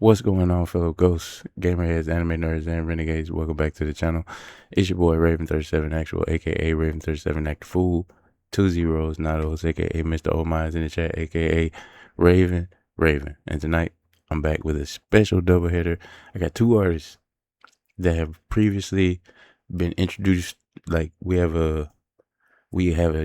What's going on, fellow ghosts, gamerheads, anime nerds, and renegades? Welcome back to the channel. It's your boy Raven37 Actual, aka Raven37 Act Fool. 2 zeros, not O's, aka Mr. O Minds in the chat, aka Raven. And tonight, I'm back with a special doubleheader. I got two artists that have previously been introduced. Like we have a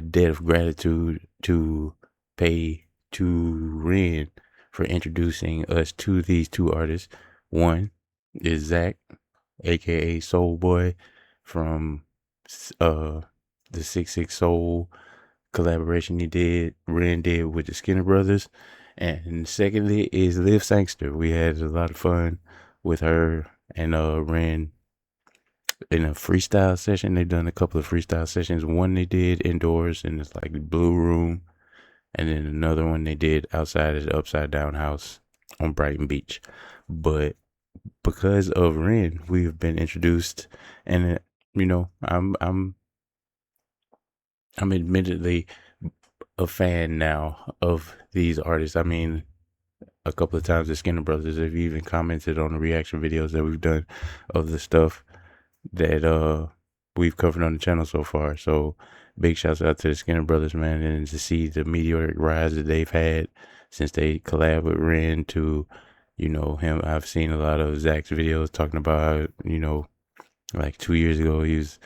debt of gratitude to pay to Ren for introducing us to these two artists. One is Zach, aka Soul Boy, from the 66 Soul collaboration Ren did with the Skinner Brothers. And secondly is Liv Sangster. We had a lot of fun with her and Ren in a freestyle session. They've done a couple of freestyle sessions. One they did indoors in this like blue room, and then another one they did outside at the Upside Down House on Brighton Beach. But because of Ren, we've been introduced, and I'm admittedly a fan now of these artists. I mean, a couple of times the Skinner Brothers have even commented on the reaction videos that we've done of the stuff that we've covered on the channel so far. So big shouts out to the Skinner Brothers, man, and to see the meteoric rise that they've had since they collab with Ren to, him. I've seen a lot of Zach's videos talking about, like 2 years ago he was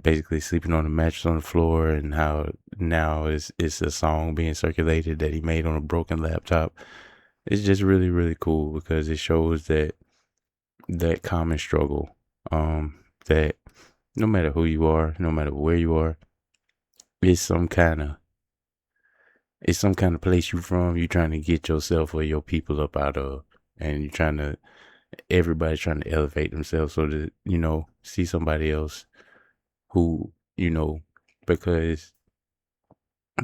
basically sleeping on a mattress on the floor, and how now it's a song being circulated that he made on a broken laptop. It's just really, really cool because it shows that common struggle, that no matter who you are, no matter where you are, it's some kind of place you from. You trying to get yourself or your people up out of, and you trying to everybody's trying to elevate themselves so that see somebody else who because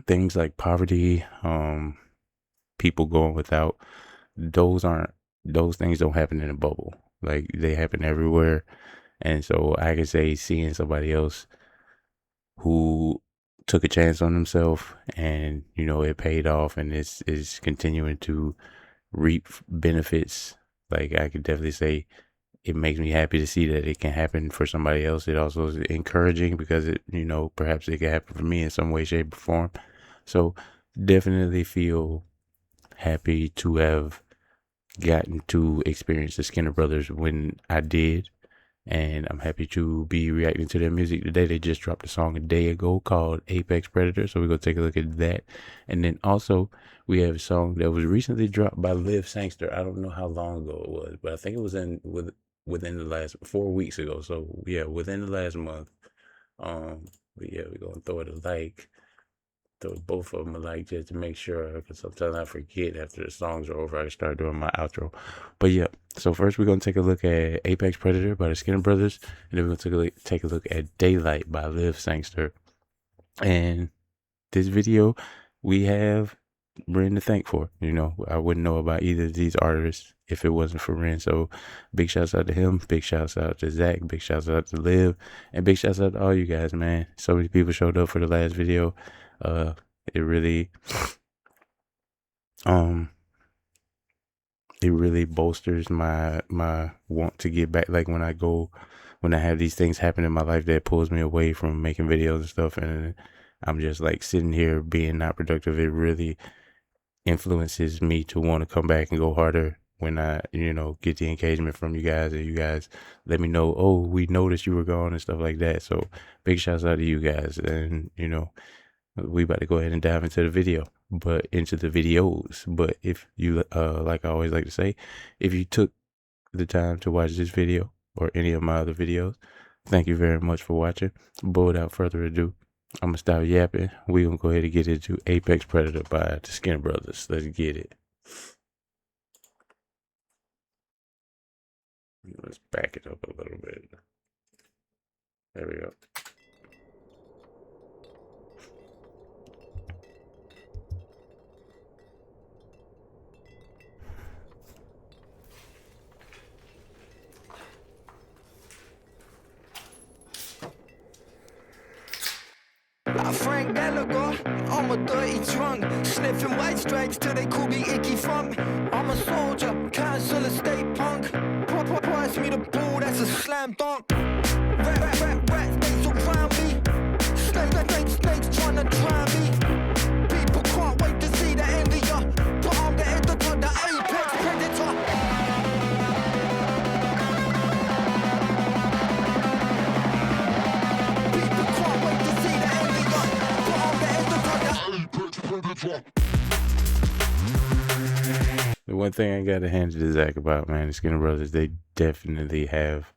things like poverty, people going without, those things don't happen in a bubble. Like, they happen everywhere. And so I can say seeing somebody else who took a chance on themselves, and it paid off, and is continuing to reap benefits. Like, I could definitely say it makes me happy to see that it can happen for somebody else. It also is encouraging because it perhaps it can happen for me in some way, shape, or form. So definitely feel happy to have gotten to experience the Skinner Brothers when I did, and I'm happy to be reacting to their music today. They just dropped a song a day ago called Apex Predator, so we're going to take a look at that. And then also, we have a song that was recently dropped by Liv Sangster. I don't know how long ago it was, but I think it was within the last 4 weeks ago. So yeah, within the last month. But yeah, we're going to throw it a like. Throw both of them a like just to make sure, because sometimes I forget after the songs are over, I start doing my outro. But yeah, so first we're going to take a look at Apex Predator by the Skinner Brothers, and then we're going to take a look at Daylight by Liv Sangster. And this video, we have Ren to thank for. I wouldn't know about either of these artists if it wasn't for Ren. So big shouts out to him, big shouts out to Zach, big shouts out to Liv, and big shouts out to all you guys, man. So many people showed up for the last video. It really um it really bolsters my want to get back. Like, when I have these things happen in my life that pulls me away from making videos and stuff, and I'm just like sitting here being not productive, it really influences me to want to come back and go harder when I get the engagement from you guys, and you guys let me know, oh, we noticed you were gone and stuff like that. So big shouts out to you guys. And we about to go ahead and dive into the videos. But if you, like I always like to say, if you took the time to watch this video or any of my other videos, thank you very much for watching. But without further ado, I'm gonna stop yapping. We're gonna go ahead and get into Apex Predator by the Skinner Brothers. Let's get it. Let's back it up a little bit. There we go. Frank Gallagher. I'm a dirty drunk, sniffing white stripes till they call me Icky Funk. I'm a soldier, cancel a state punk. Pass me the ball, that's a slam dunk. Rat, snakes around me. Snakes tryna drown me. People can't wait to see the end of ya, but I'm the editor, the apex predator. People can't wait to see the end of ya, but I'm the editor, the apex predator. The one thing I gotta hand it to Zach about, man, the Skinner Brothers, they definitely have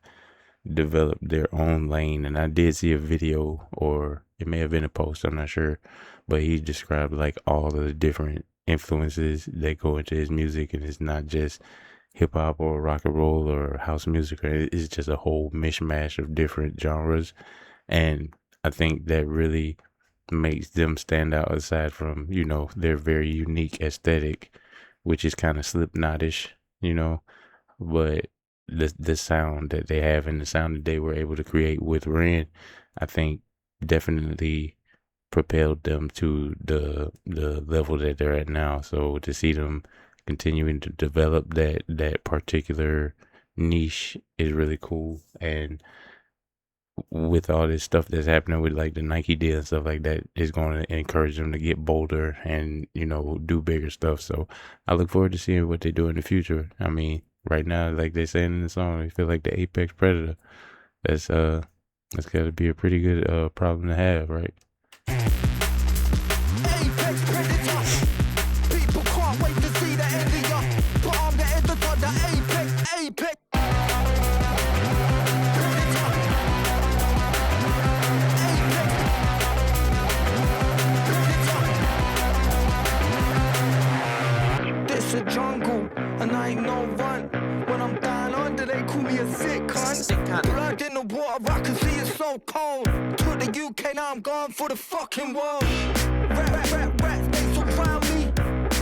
developed their own lane. And I did see a video, or it may have been a post, I'm not sure, but he described like all of the different influences that go into his music, and it's not just hip hop or rock and roll or house music. It's just a whole mishmash of different genres, and I think that really makes them stand out aside from their very unique aesthetic, which is kind of Slipknotish, but the sound that they have and the sound that they were able to create with Ren, I think definitely propelled them to the level that they're at now. So to see them continuing to develop that particular niche is really cool. And with all this stuff that's happening with like the Nike deal and stuff like that, is going to encourage them to get bolder and do bigger stuff. So I look forward to seeing what they do in the future. I mean, right now, like they saying in the song, they feel like the apex predator. That's got to be a pretty good problem to have, right? Apex predator. People can't wait to see the end of ya, but I'm the editor, the apex. This a jungle, and I ain't no run. When I'm down under, they call me a sick cunt. Blood in the water, I can see it's so cold. To the UK, now I'm gone for the fucking world. Rat, snakes around me.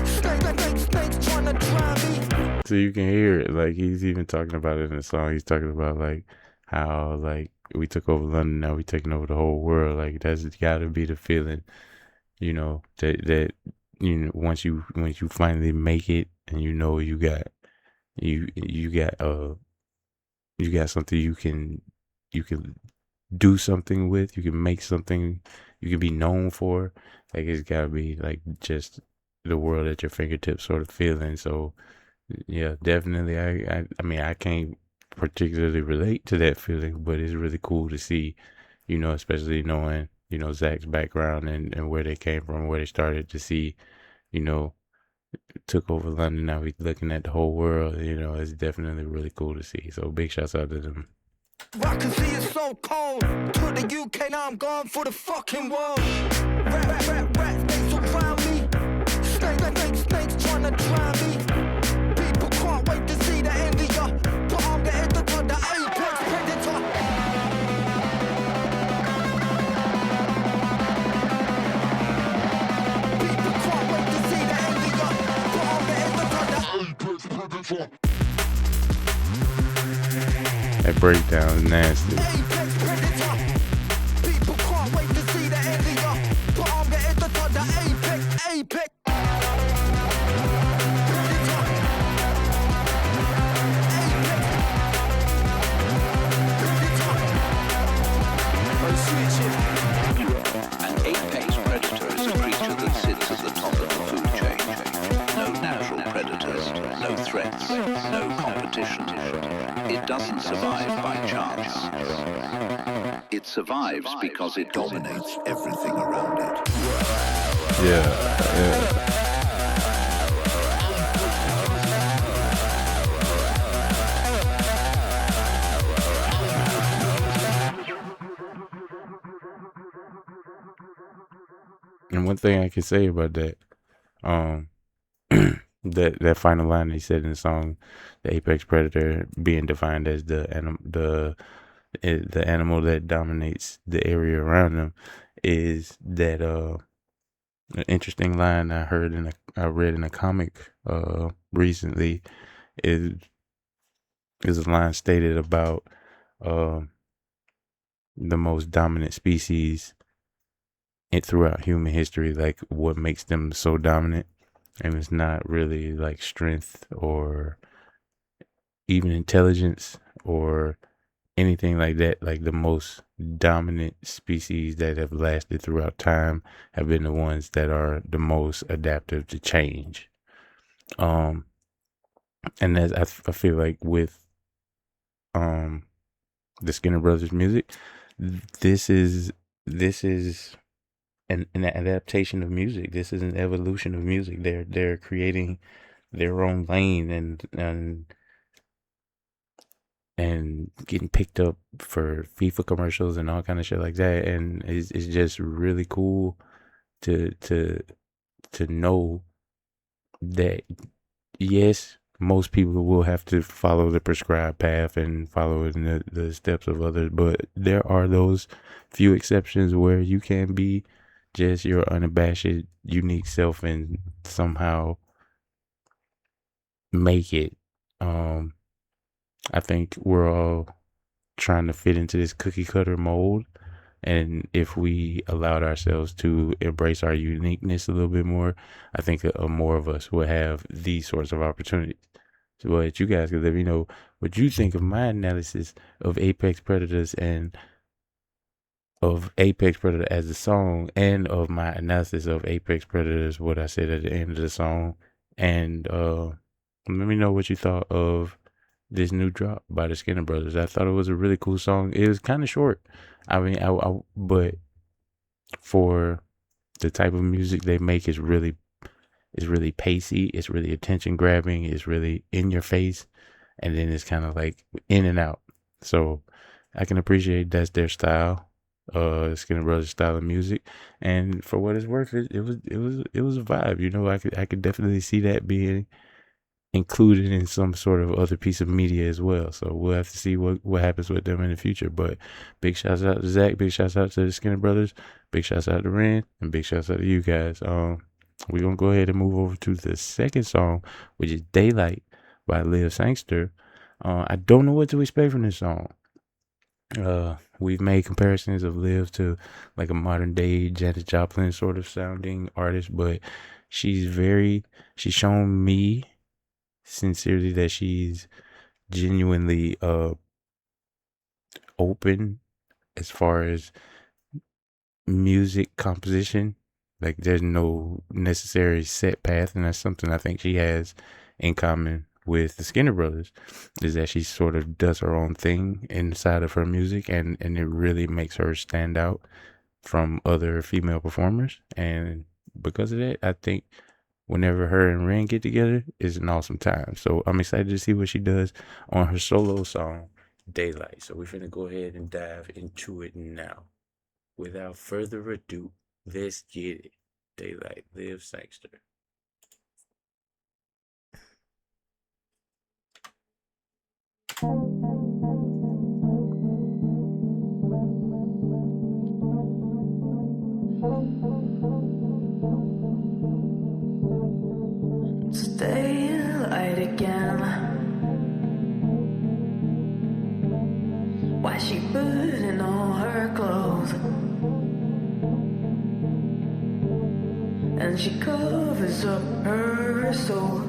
Snakes tryna drown me. So you can hear it, like he's even talking about it in the song. He's talking about like how like we took over London, now we taking over the whole world. Like that's got to be the feeling, that once you finally make it, and you got you got something you can do something with, you can make something you can be known for. Like it's gotta be like just the world at your fingertips sort of feeling. So yeah, definitely. I mean, I can't particularly relate to that feeling, but it's really cool to see, especially knowing, Zach's background and where they came from, where they started, to see, took over London. Now he's looking at the whole world. It's definitely really cool to see. So big shouts out to them. I can see it's so cold. To the UK, now I'm gone for the fucking world. Rat, snakes around me. Snakes tryna drown me. People can't wait to see the end of ya, but I'm the editor, the apex predator. People can't wait to see the end of ya, but I'm the editor, the apex predator. That breakdown is nasty. Apex predator. People can't wait to see the end of ya, but I'm the editor, the apex. An apex predator is a creature that sits at the top of the food chain. No natural predators, no threats, no competition. It doesn't survive by chance. It survives because it dominates everything around it. Yeah. And one thing I can say about that, that final line he said in the song, the apex predator being defined as the animal that dominates the area around them, is that an interesting line I read in a comic recently, is a line stated about the most dominant species it throughout human history, like what makes them so dominant. And it's not really like strength or even intelligence or anything like that. Like the most dominant species that have lasted throughout time have been the ones that are the most adaptive to change. Um, and as I feel like with um the Skinner Brothers music, this is this is an adaptation of music. This is an evolution of music. They're creating their own lane and getting picked up for FIFA commercials and all kind of shit like that. And it's just really cool to know that yes, most people will have to follow the prescribed path and follow in the steps of others, but there are those few exceptions where you can be just your unabashed, unique self and somehow make it. I think we're all trying to fit into this cookie cutter mold. And if we allowed ourselves to embrace our uniqueness a little bit more, I think more of us would have these sorts of opportunities. So, but you guys could let me know what you think of my analysis of Apex Predators and of Apex Predator as a song, and of my analysis of Apex Predators, what I said at the end of the song. And let me know what you thought of this new drop by the Skinner Brothers. I thought it was a really cool song. It was kind of short. I mean, but for the type of music they make is really pacey. It's really attention grabbing. It's really in your face, and then it's kind of like in and out. So I can appreciate that's their style, Skinner Brothers style of music. And for what it's worth, it was a vibe. You know, I could definitely see that being included in some sort of other piece of media as well. So we'll have to see what happens with them in the future. But big shouts out to Zach, big shouts out to the Skinner Brothers, big shouts out to Ren, and big shouts out to you guys. We're gonna go ahead and move over to the second song, which is Daylight by Liv Sangster. I don't know what to expect from this song. We've made comparisons of Liv to like a modern day Janis Joplin sort of sounding artist, but she's shown me sincerely that she's genuinely open as far as music composition. Like there's no necessary set path, and that's something I think she has in common with the Skinner Brothers, is that she sort of does her own thing inside of her music, and it really makes her stand out from other female performers. And because of that, I think whenever her and Ren get together, it's an awesome time. So I'm excited to see what she does on her solo song, Daylight. So we're finna go ahead and dive into it now. Without further ado, let's get it. Daylight, Liv Sangster. Daylight again. Why she putting all her clothes, and she covers up her soul,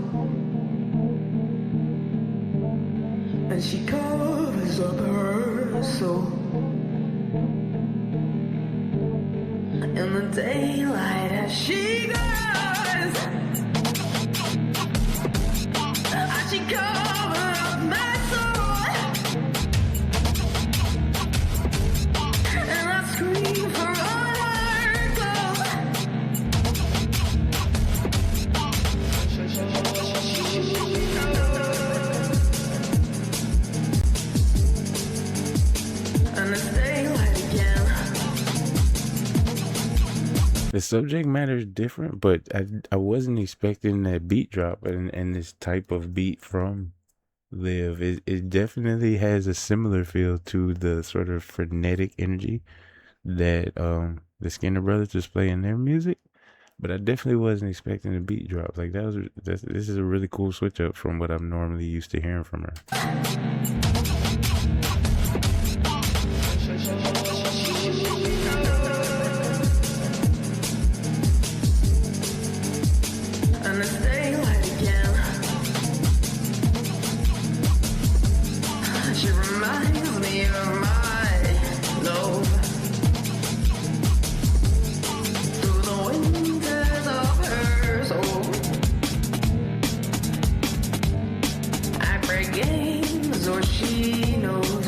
and she covers up her soul. In the daylight as she goes, she cover up my soul, and I scream for all her gold. And it's daylight again. The subject matter is different, but I wasn't expecting that beat drop and this type of beat from Liv. It definitely has a similar feel to the sort of frenetic energy that the Skinner Brothers display in their music. But I definitely wasn't expecting a beat drop. Like this is a really cool switch up from what I'm normally used to hearing from her. games, or she knows,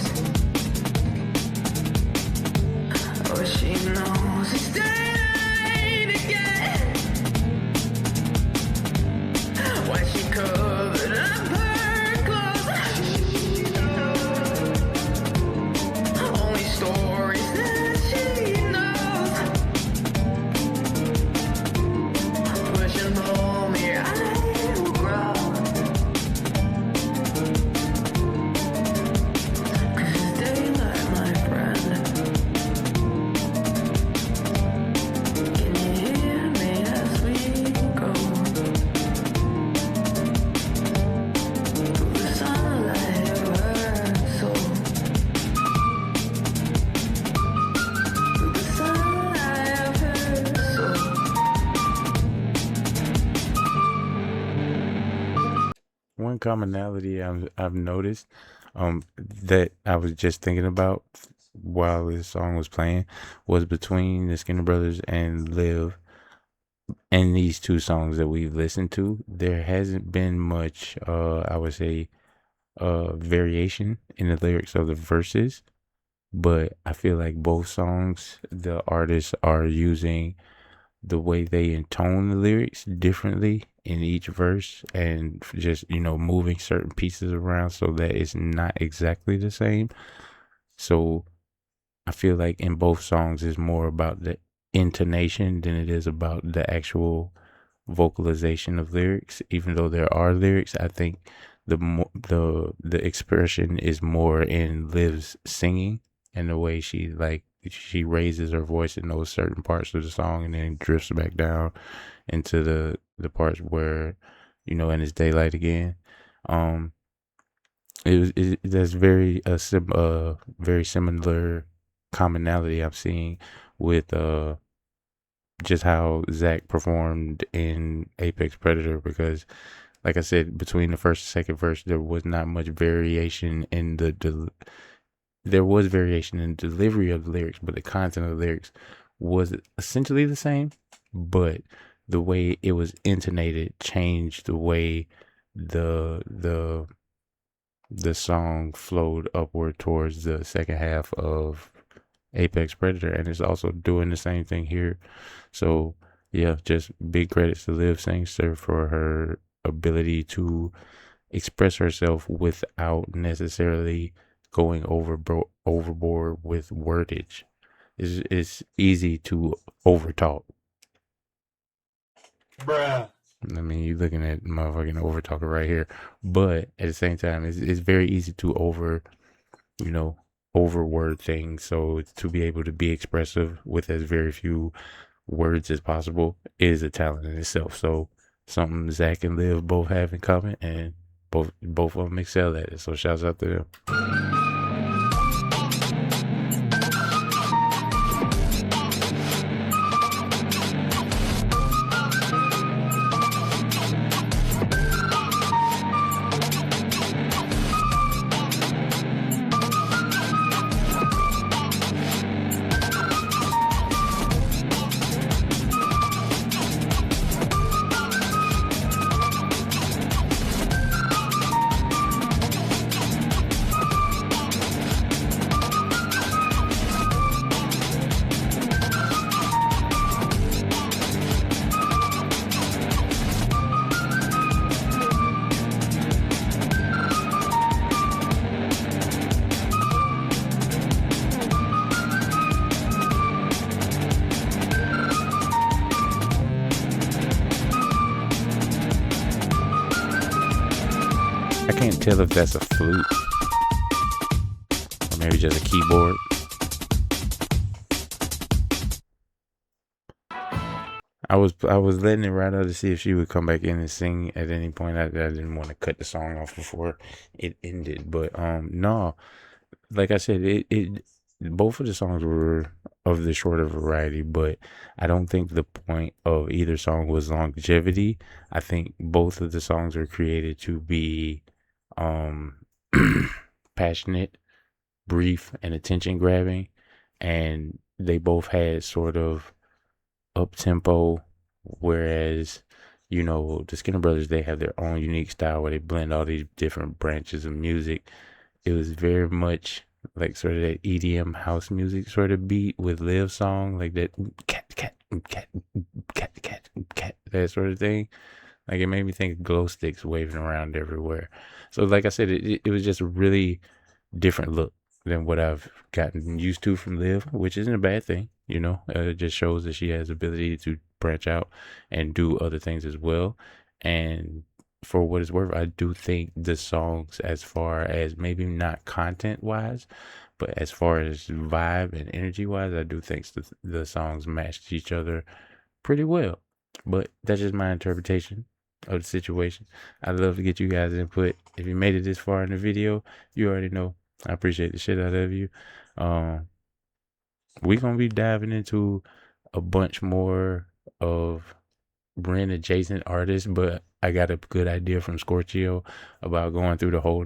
or she knows it's daylight again. Why she covered up her clothes? Only stories that she knows. Pushing for me, I will grow. 'Cause it's daylight, my friend. Can you hear me as we go? Through the sunlight of her soul. Through the sunlight of her soul. One commonality I've noticed, that I was just thinking about while this song was playing was between the Skinner Brothers and Liv and these two songs that we've listened to. There hasn't been much, I would say, variation in the lyrics of the verses, but I feel like both songs, the artists are using the way they intone the lyrics differently in each verse and just, moving certain pieces around so that it's not exactly the same. So I feel like in both songs it's more about the intonation than it is about the actual vocalization of lyrics. Even though there are lyrics, I think the expression is more in Liv's singing and the way she raises her voice in those certain parts of the song and then drifts back down into the parts where, and it's daylight again. Um, that's very similar commonality I'm seeing with just how Zach performed in Apex Predator, because like I said, between the first and second verse there was not much variation in there was variation in delivery of the lyrics, but the content of the lyrics was essentially the same, but the way it was intonated changed the way the the song flowed upward towards the second half of Apex Predator, and it's also doing the same thing here. So yeah, just big credits to Liv Sangster for her ability to express herself without necessarily going overboard with wordage. It's easy to overtalk. Bruh. I mean, you're looking at motherfucking overtalker right here, but at the same time, it's very easy to overword things. So to be able to be expressive with as very few words as possible is a talent in itself. So something Zach and Liv both have in common, and both of them excel at it. So shouts out to them. I can't tell if that's a flute or maybe just a keyboard. I was letting it ride out to see if she would come back in and sing at any point. I didn't want to cut the song off before it ended, but no, like I said, it both of the songs were of the shorter variety, but I don't think the point of either song was longevity. I think both of the songs were created to be um passionate, brief, and attention grabbing, and they both had sort of up tempo, whereas you know, the Skinner Brothers, they have their own unique style where they blend all these different branches of music. It was very much like sort of that EDM house music sort of beat with Liv song, like that cat, cat, cat, cat, cat, cat, that sort of thing. Like it made me think of glow sticks waving around everywhere. So like I said, it was just a really different look than what I've gotten used to from Liv, which isn't a bad thing. You know, it just shows that she has ability to branch out and do other things as well. And for what it's worth, I do think the songs, as far as maybe not content wise, but as far as vibe and energy wise, I do think the songs matched each other pretty well. But that's just my interpretation of the situation. I'd love to get you guys' input. If you made it this far in the video, you already know I appreciate the shit out of you. Um, we're gonna be diving into a bunch more of brand adjacent artists, but I got a good idea from Scorchio about going through the whole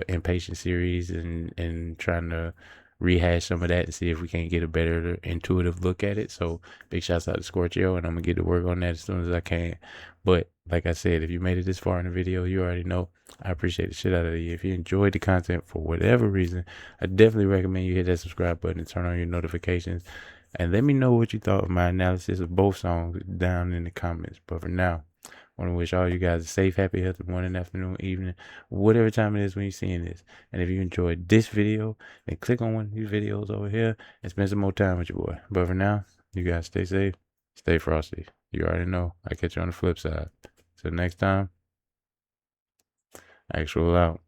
Impatient series and trying to rehash some of that and see if we can get a better intuitive look at it. So big shouts out to Scorchio, and I'm gonna get to work on that as soon as I can. But like I said, if you made it this far in the video, you already know I appreciate the shit out of you. If you enjoyed the content for whatever reason, I definitely recommend you hit that subscribe button and turn on your notifications. And let me know what you thought of my analysis of both songs down in the comments. But for now, I want to wish all you guys a safe, happy, healthy morning, afternoon, evening, whatever time it is when you're seeing this. And if you enjoyed this video, then click on one of these videos over here and spend some more time with your boy. But for now, you guys stay safe, stay frosty. You already know. I'll catch you on the flip side. Till next time, Actual out.